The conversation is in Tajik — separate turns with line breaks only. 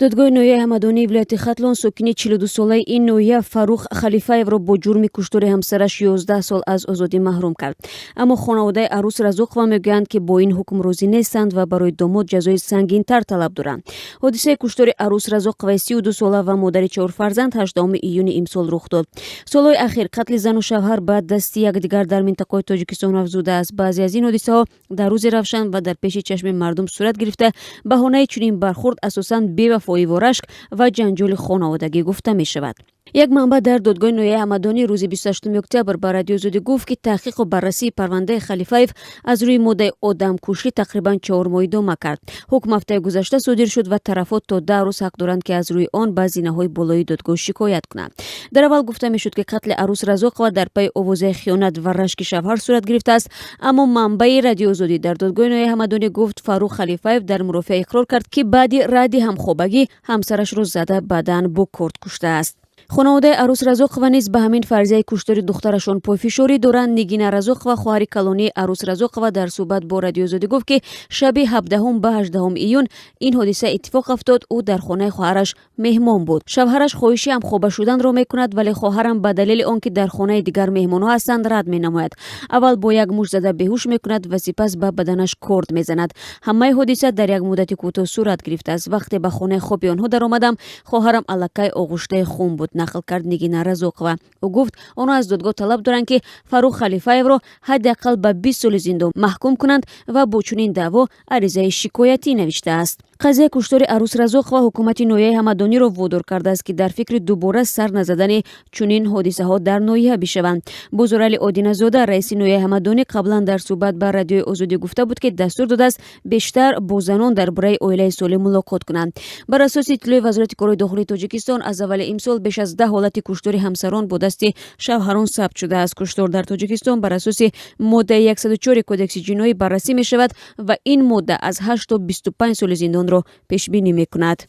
Додгоҳи ноҳияи ҳамадонии вилояти Хатлон сокини 42 солаи ин ноҳия Фаррух Халифаевро бо ҷурми куштори ҳамсараш 11 сол аз озодӣ маҳрум кард. Аммо хонаводаи Арӯс Раззоқова мегӯянд, ки бо ин ҳукм розӣ нестанд ва барои домод ҷазои сангинтар талаб доранд. ҳодисаи куштори Арӯс Раззоқоваи 32 сола ва модари 4 фарзанд 8 июни имсол рух дод. Солҳои ахир қатли зану шавҳар ба дасти якдигар дар минтақаи Тоҷикистон афзудааст. Баъзе аз ин ҳодисаҳо дар рӯзи равшан ва дар пеши чашми мардум сурат гирифта, баҳонаи чунин бархурд асосан бевафоӣ ва рашк ва ҷанҷоли хонаводагӣ гуфта мешавад. Як манбаъ дар Додгоҳи ноҳияи Ҳамадонии рӯзи 28 октябр ба радиои Озодӣ гуфт, ки таҳқиқу баррасии парвандаи Халифаев аз рӯи моддаи одамкушӣ тақрибан 4 моҳ идома кард. ҳукм ҳафтаи гузашта содир шуд ва тарафот то 10 рӯз ҳақ доранд, ки аз рӯи он ба зинаҳои болоии додгоҳ шикоят кунанд. Дар аввал гуфта мешуд, ки қатли Арӯс Раззоқова дар пайи овозаи хиёнат ва рашки шавҳар сурат гирифтааст, аммо манбаи радиои Озодӣ дар Додгоҳи ноҳияи Ҳамадонӣ гуфт, Фаррух Халифаев дар мурофиа иқрор кард, ки баъди радди ҳамхобагӣ ҳамсарашро зада баъдан бо кард куштааст. хонаводаи Арӯс Раззоқова низ ба ҳамин фарзияи куштори духтарашон пойфишорӣ доранд. Нигина Раззоқова, хоҳари калонии Арӯс Раззоқова, дар суҳбат бо радиои Озодӣ гуфт, ки шаби 17 ба 18 июн ин ҳодиса иттифоқ афтод. ӯ дар хонаи хоҳараш меҳмон буд. шавҳараш хоҳиши ҳамхоба шуданро мекунад, вале хоҳарам ба далели он, ки дар хонаи дигар меҳмонҳо ҳастанд, рад менамояд. аввал бо як муш зада беҳуш мекунад ва сипас ба баданаш кард мезанад. ҳамаи ҳодиса дар як муддати кӯтоҳ сурат гирифтааст. вақте ба хонаи хоби онҳо даромадам, хоҳарам аллакай оғуштаи хун буд, нақл кард Нигина Раззоқова. ӯ гуфт, онҳо аз додгоҳ талаб доранд, ки Фаррух Халифаевро ҳаддақал ба 20 соли зиндон маҳкум кунанд ва бо чунин даъво аризаи шикоятӣ навиштааст. қазияи куштори Арӯс Раззоқова ҳукумати ноҳияи Ҳамадониро водор кардааст, ки дар фикри дубора сар назадани чунин ҳодисаҳо дар ноҳия бишаванд. Бузурали Одиназода, раиси ноҳияи Ҳамадонӣ, қаблан дар суҳбат ба радиои Озодӣ гуфта буд, ки дастур додааст бештар бо занон дар бораи оилаи солим мулоқот кунанд. Бар асоси иттилои Вазорати корҳои дохилии Тоҷикистон, аз аввали имсол беш аз 10 ҳолати куштори ҳамсарон бо дасти шавҳарон сабт шудааст. Куштор дар Тоҷикистон бар асоси моддаи 104 кодекси ҷиноӣ баррасӣ мешавад ва ин модда аз 8 то 25 соли зиндонро пешбинӣ мекунад.